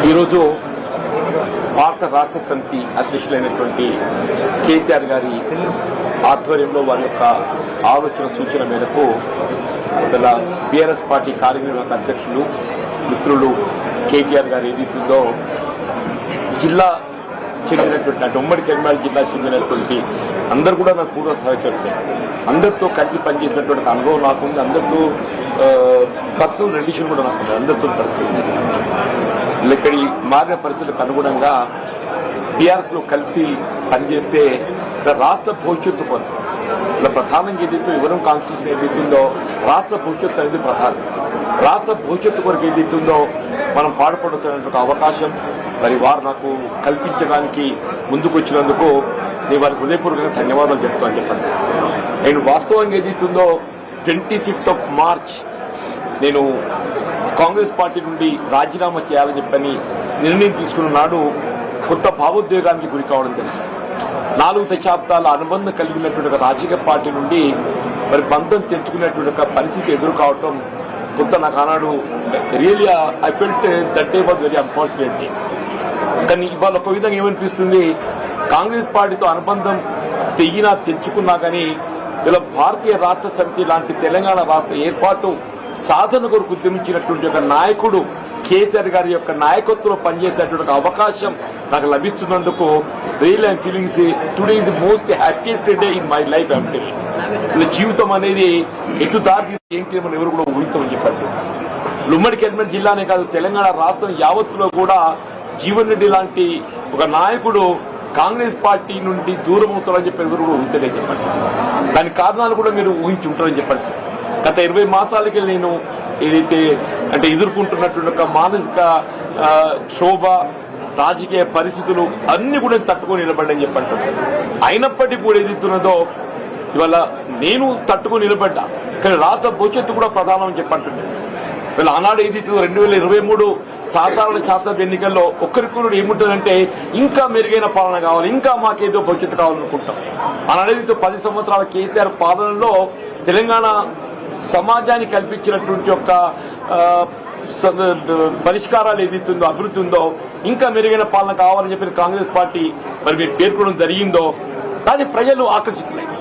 ఈరోజు భారత రాష్ట్ర సమితి అధ్యక్షులైనటువంటి కేసీఆర్ గారి ఆధ్వర్యంలో వారి యొక్క ఆలోచన సూచన మేరకు ఇలా బీఆర్ఎస్ పార్టీ కార్యనిర్వాహక అధ్యక్షులు మిత్రులు కేటీఆర్ గారు ఏదైతుందో జిల్లా చెందినటువంటి అంటే ఉమ్మడి కరీంనగర్ జిల్లా చెందినటువంటి అందరూ కూడా నాకు పూర్వ సహచరులే, అందరితో కలిసి పనిచేసినటువంటి అనుభవం నాకుంది. అందరితో పర్సనల్ రిలేషన్ కూడా నాకుంది. అందరితో ఇక్కడ మారిన పరిస్థితులకు అనుగుణంగా బీఆర్ఎస్ లో కలిసి పనిచేస్తే రాష్ట్ర భవిష్యత్తు కొరకు ఇలా ప్రధానంగా ఏదైతే వివరం కాన్స్టిట్యూషన్ ఏదైతుందో రాష్ట్ర భవిష్యత్తు అనేది ప్రధానం. రాష్ట్ర భవిష్యత్తు కొరకు ఏదైతుందో మనం పాటుపడుతున్నటువంటి అవకాశం మరి వారు నాకు కల్పించడానికి ముందుకు వచ్చినందుకు నేను వారికి హృదయపూర్వకంగా ధన్యవాదాలు చెప్తాను చెప్పండి. నేను వాస్తవంగా ఏదైతుందో 25th of March నేను కాంగ్రెస్ పార్టీ నుండి రాజీనామా చేయాలని చెప్పని నిర్ణయం తీసుకున్న నాడు కొత్త భావోద్వేగానికి గురి కావడం జరిగింది. 4 దశాబ్దాల అనుబంధం కలిగినటువంటి ఒక రాజకీయ పార్టీ నుండి మరి బంధం తెచ్చుకునేటువంటి ఒక పరిస్థితి ఎదురు కావటం కొంత నాకు ఆనాడు really I felt that day was very unfortunate. కానీ ఇవాళ ఒక విధంగా ఏమనిపిస్తుంది, కాంగ్రెస్ పార్టీతో అనుబంధం తెచ్చుకున్నా కానీ ఇలా భారతీయ రాష్ట్ర సమితి లాంటి తెలంగాణ రాష్ట్ర ఏర్పాటు సాధన కొరకు ఉద్యమించినటువంటి ఒక నాయకుడు కేసీఆర్ గారి యొక్క నాయకత్వంలో పనిచేసేటువంటి అవకాశం నాకు లభిస్తున్నందుకు real I'm feelings today is the most happiest day in my life. అంటే ఇలా జీవితం అనేది ఎటు దారి తీసి ఏంటి మనం ఎవరు కూడా ఊహించమని చెప్పండి. ఉమ్మడి కరీంనగర్ జిల్లానే కాదు తెలంగాణ రాష్ట్రం యావత్తులో కూడా జీవన్ రెడ్డి లాంటి ఒక నాయకుడు కాంగ్రెస్ పార్టీ నుండి దూరం అవుతారని చెప్పి ఎవరు కూడా ఊహించలేదు చెప్పండి. దాని కారణాలు కూడా మీరు ఊహించి ఉంటారని చెప్పండి. గత 20 మాసాలకి నేను ఏదైతే అంటే ఎదుర్కొంటున్నటువంటి ఒక మానసిక క్షోభ రాజకీయ పరిస్థితులు అన్ని కూడా తట్టుకొని నిలబడ్డని చెప్పంటున్నాను. అయినప్పటికీ కూడా ఏదైతున్నదో ఇవాళ నేను తట్టుకొని నిలబడ్డా, కానీ రాష్ట్ర భవిష్యత్తు కూడా ప్రధానం చెప్పంటున్నాను. వీళ్ళ ఆనాడు ఏదైతే 2023 సాధారణ శాసనసభ ఎన్నికల్లో ఒక్కరికి ఏముంటుందంటే ఇంకా మెరుగైన పాలన కావాలి, ఇంకా మాకేదో భవిష్యత్తు కావాలనుకుంటాం. ఆనాడు ఏదైతే 10 సంవత్సరాల కేసీఆర్ పాలనలో తెలంగాణ సమాజానికి కల్పించినటువంటి యొక్క పరిష్కారాలు ఏదైతుందో అభివృద్ధి ఉందో ఇంకా మెరుగైన పాలన కావాలని చెప్పి కాంగ్రెస్ పార్టీ మరి మీరు పేర్కొనడం జరిగిందో దాన్ని ప్రజలు ఆకర్షితులైంది.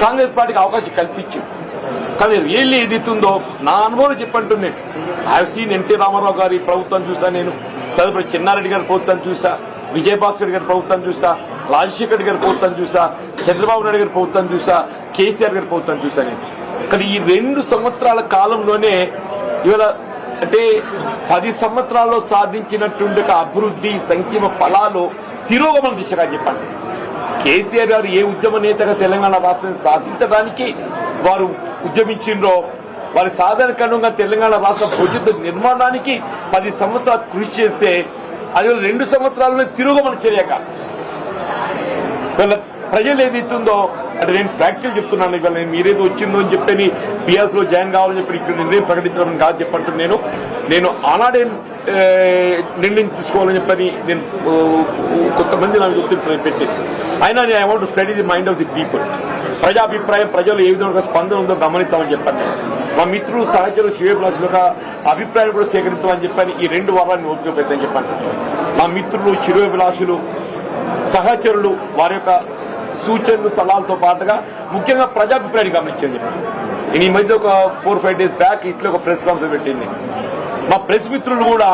కాంగ్రెస్ పార్టీకి అవకాశం కల్పించింది. కానీ రియల్లీ ఏదైతుందో నా అనుభవం చెప్పంటున్నాను. I have seen NT Rama Rao గారి ప్రభుత్వం చూసా, నేను తదుపరి చెన్నారెడ్డి గారి ప్రభుత్వం చూసా, విజయభాస్కర్ గారి ప్రభుత్వం చూసా, రాజశేఖర్ గారి ప్రభుత్వం చూసా, చంద్రబాబు నాయుడు గారి ప్రభుత్వం చూసా, కేసీఆర్ గారి ప్రభుత్వం చూసా నేను. కానీ ఈ 2 సంవత్సరాల కాలంలోనే ఇవాళ అంటే 10 సంవత్సరాల్లో సాధించినటువంటి అభివృద్ధి సంక్షేమ ఫలాలు తిరోగమన దిశగా చెప్పండి. కేసీఆర్ గారు ఏ ఉద్యమ నేతగా తెలంగాణ రాష్ట్రాన్ని సాధించడానికి వారు ఉద్యమించిండ్రో వారి సాధారణంగా తెలంగాణ రాష్ట్ర భవిష్యత్తు నిర్మాణానికి 10 సంవత్సరాలు కృషి చేస్తే అది 2 సంవత్సరాలను తిరోగమన చర్యగా వీళ్ళ ప్రజలు ఏదైతుందో అంటే నేను ప్రాక్టికల్ చెప్తున్నాను. ఇవాళ నేను మీరేదో వచ్చిందో అని చెప్పని బీఆర్ఎస్ లో జాయిన్ కావాలని చెప్పి ఇక్కడ నిర్ణయం ప్రకటించడం కాదు చెప్పంటున్నాను. నేను ఆనాడే నిర్ణయం తీసుకోవాలని చెప్పని నేను కొంతమంది నాకు చెప్తున్నారు పెట్టి అయినా నేను I want to study the mind of the people. ప్రజాభిప్రాయం ప్రజలు ఏ విధంగా స్పందన ఉందో గమనిస్తామని చెప్పండి. మా మిత్రులు సహచరులు శివభిలాషులు యొక్క అభిప్రాయాలు కూడా సేకరించాలని చెప్పని ఈ 2 వారాన్ని ఓపిక పెట్టని చెప్పండి. మా మిత్రులు శివభిలాషులు సహచరులు వారి యొక్క సూచనలు సలహాలతో పాటుగా ముఖ్యంగా ప్రజాభిప్రాయాన్ని గమనించండి. నేను ఈ మధ్య ఒక 4-5 days బ్యాక్ ఇట్లా ఒక ప్రెస్ కాన్ఫరెన్స్ పెట్టింది. మా ప్రెస్ మిత్రులు కూడా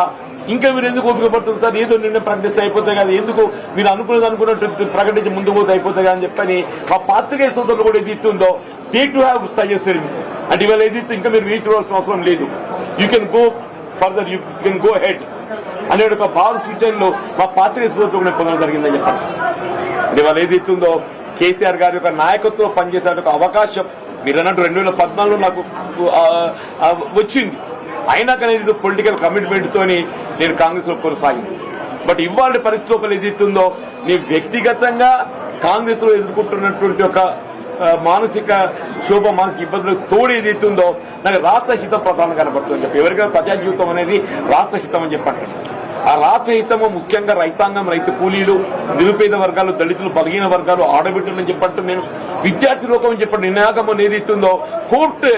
ఇంకా మీరు ఎందుకు ఓపిక పడుతుంది సార్, ఏదో నిర్ణయం ప్రకటిస్తే అయిపోతాయి కదా, ఎందుకు మీరు అనుకున్నట్టు ప్రకటించి ముందు పోతే అయిపోతాయి అని చెప్పని మా పాత్రికేయ సోదరులు కూడా ఏది ఇస్తుందో దే టు హ్యావ్ సజెస్టెడ్ అంటే ఇవాళ ఏది ఇంకా మీరు రీచ్ అవ్వాల్సిన అవసరం లేదు, you can go further, you can go head అనే ఒక భావ సూచనలు మా పాత్రికేయ సోదరులు కూడా పొందడం జరిగిందని చెప్పండి. ఇవాళ ఏది ఇస్తుందో కేసీఆర్ గారి యొక్క నాయకత్వం పనిచేసే ఒక అవకాశం మీరు అన్నట్టు 2014లో నాకు వచ్చింది. అయినా కానీ ఇది పొలిటికల్ కమిట్మెంట్ తోని నేను కాంగ్రెస్ లో కొనసాగింది. బట్ ఇవాళ పరిస్థితి లోపల ఏదైతుందో నేను వ్యక్తిగతంగా కాంగ్రెస్ లో ఎదుర్కొంటున్నటువంటి ఒక మానసిక శోభ మానసిక ఇబ్బందులకు తోడు ఏదైతుందో నాకు రాష్ట్ర హితం ప్రధానంగా కనబడుతుంది చెప్పి ఎవరికైనా ప్రజా జీవితం అనేది రాష్ట్ర హితం అని చెప్పండి. ఆ రాష్ట్ర హితము ముఖ్యంగా రైతాంగం, రైతు కూలీలు, నిరుపేద వర్గాలు, దళితులు, బలహీన వర్గాలు, ఆడబిడ్డలని చెప్పంటూ నేను విద్యార్థి లోకం అని చెప్పండి నినాగం అనేది ఏదైతుందో కోర్టు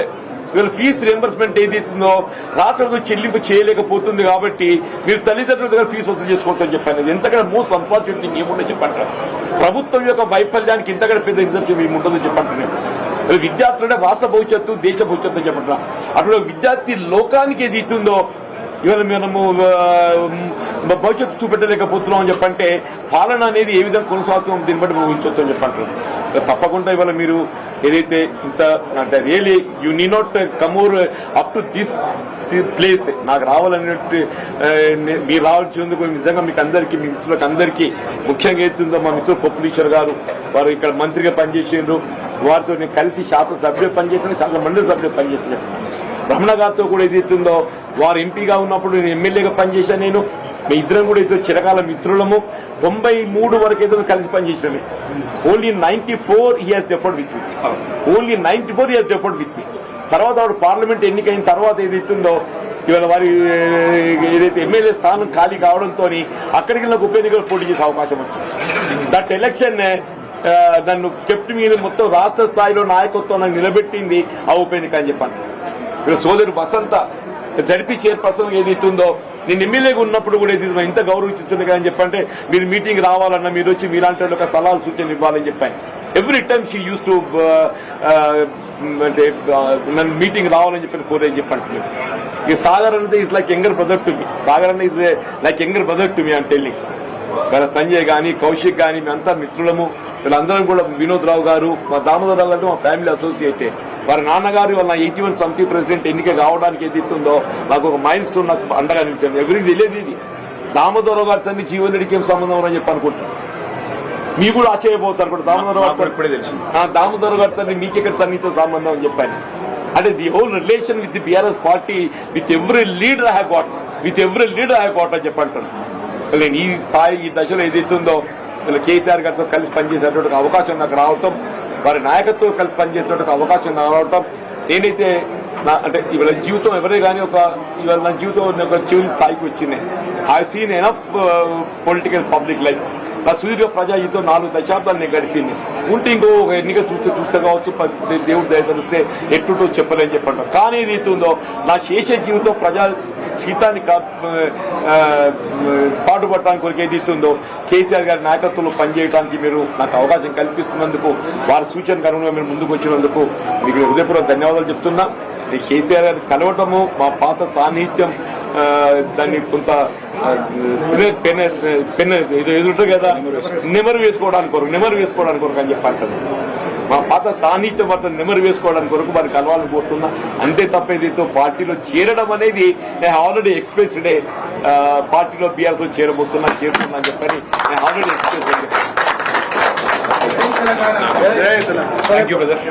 ఇవాళ ఫీజు రియంబర్స్మెంట్ ఏదైతుందో రాష్ట్రంలో చెల్లింపు చేయలేకపోతుంది కాబట్టి మీరు తల్లిదండ్రుల దగ్గర ఫీజు వసూలు చేసుకోవచ్చని చెప్పాను. ఎంతకన్నా మోస్ట్ అన్ఫార్చునేట్ థింగ్ ఏముండో చెప్పంటారు. ప్రభుత్వం యొక్క వైఫల్యానికి ఇంతకన్నా పెద్ద నిదర్శనం ఏముంటుందో చెప్పంటున్నాను. విద్యార్థులంటే రాష్ట్ర భవిష్యత్తు, దేశ భవిష్యత్తు అని చెప్పంటారు. అటువంటి విద్యార్థి లోకానికి ఏది ఇస్తుందో ఇవాళ మనము భవిష్యత్తు చూపెట్టలేకపోతున్నాం అని చెప్పంటే పాలన అనేది ఏ విధంగా కొనసాగుతున్నాం దీన్ని బట్టి ఊహించవచ్చు అని చెప్పంటారు. తప్పకుండా ఇవాళ మీరు ఏదైతే ఇంత అంటే really you need not come up to this place నాకు రావాలనేట్టు మీరు రావాల్సినందుకు నిజంగా మీకు అందరికీ మీ మిత్రులకు అందరికీ ముఖ్యంగా ఏతుందో మా మిత్రులు పొప్పులీశ్వర్ గారు వారు ఇక్కడ మంత్రిగా పనిచేసిండ్రు. వారితో నేను కలిసి శాసనసభ్యులు పనిచేసిన శాసన మండలి సభ్యులు పనిచేసిన రమణ గారితో కూడా ఏదైతుందో వారు ఎంపీగా ఉన్నప్పుడు నేను ఎమ్మెల్యేగా పనిచేశాను. నేను మీ ఇద్దరం కూడా ఏదో చిరకాల మిత్రులము. 93 వరకు ఏదో కలిసి పనిచేసినవి. Only 94 he has differed with me. Only 94 he has differed with me. తర్వాత వాడు పార్లమెంట్ ఎన్నికైన తర్వాత ఏదైతుందో ఇవాళ వారి ఏదైతే ఎమ్మెల్యే స్థానం ఖాళీ కావడంతో అక్కడికి వెళ్ళి ఉప ఎన్నికలు పోటీ చేసే అవకాశం వచ్చింది. దట్ ఎలక్షన్ నన్ను కెప్ట్ మీద మొత్తం రాష్ట్ర స్థాయిలో నాయకత్వం నాకు నిలబెట్టింది ఆ ఉప ఎన్నిక అని చెప్పండి. ఇక్కడ సోదరు వసంత జడ్పీ చైర్పర్సన్ ఏదైతుందో నేను ఎమ్మెల్యేగా ఉన్నప్పుడు కూడా ఏదైతే ఇంత గౌరవిస్తుంది కదా అని చెప్పంటే మీరు మీటింగ్ రావాలన్నా మీరు వచ్చి మీలాంటి వాళ్ళకి సలహాలు సూచనలు ఇవ్వాలని చెప్పాను. Every time she use to అంటే నన్ను మీటింగ్ రావాలని చెప్పి కోరేని చెప్పండి. ఈ సాగర్ అనేది is like younger brother to me. Sagar అనేది is like younger brother to me అని టెల్లింగ్. సంజయ్ గానీ కౌశిక్ గానీ మేమంతా మిత్రులము. వీళ్ళందరం కూడా వినోద్ రావు గారు మా దామోదర్ రావు గారు మా ఫ్యామిలీ అసోసియేటే. వారి నాన్నగారు వాళ్ళ 81 సమితి ప్రెసిడెంట్ ఎన్నిక కావడానికి ఏదైతుందో నాకు ఒక మైల్ స్టోన్ నాకు అండగా నిలిచాను. ఎవరికి తెలియదు ఇది. దామోదర్ రావు గారి తండ్రి జీవన్ రెడ్డికి ఏం సంబంధం అని చెప్పి అనుకుంటున్నాను. మీకు కూడా ఆశ్చర్యపోతారు కూడా దామోదర్ రావు ఇప్పుడే తెలిసి దామోదర్ గారి తండ్రి మీకెక్కడ సన్నిహిత సంబంధం అని చెప్పాను. అంటే the whole relation with the BRS party with every leader have got అని చెప్పంటాను. నేను ఈ స్థాయి ఈ దశలో ఏదైతుందో కేసీఆర్ గారితో కలిసి పనిచేసేటువంటి అవకాశం నాకు రావటం, వారి నాయకత్వం కలిసి పనిచేసేటువంటి అవకాశం నాకు రావటం, నేనైతే అంటే ఇవాళ జీవితం ఎవరే కానీ ఇవాళ నా జీవితం ఒక చివరి స్థాయికి వచ్చింది. I seen enough political public life. నా సుదీర్ఘ ప్రజాజీవితం 4 దశాబ్దాలు నేను గడిపింది. ఉంటే ఇంకో ఒక ఎన్నిక చూస్తే కావచ్చు, దేవుడు దయతలిస్తే ఎట్టుటో చెప్పలేని చెప్పండి. కానీ ఇది ఉందో నా శేష జీవితం ప్రజా జీతాన్ని పాటుపడటానికి కొరకు ఏదైతుందో కేసీఆర్ గారి నాయకత్వంలో పనిచేయడానికి మీరు నాకు అవకాశం కల్పిస్తున్నందుకు, వారి సూచనకు అనుగుణంగా మీరు ముందుకు వచ్చినందుకు మీకు హృదయపూర్వక ధన్యవాదాలు చెప్తున్నా. కేసీఆర్ గారిని కలవటము మా పాత సాన్నిహిత్యం దాన్ని కొంత పెన్ ఎదురుంటుంది కదా నెమరు వేసుకోవడానికి కొరకు అని చెప్పంటారు. మా పాత సాన్నిహిత్యం మాత్రం నెమరు వేసుకోవడానికి కొరకు వారికి కలవాలని కోరుతున్నా. అంతే తప్ప ఏదైతే పార్టీలో చేరడం అనేది నేను ఆల్రెడీ ఎక్స్ప్రెస్డ్ పార్టీలో బీఆర్ఎస్ లో చేరుతున్నా అని చెప్పని నేను already express. Thank you brother.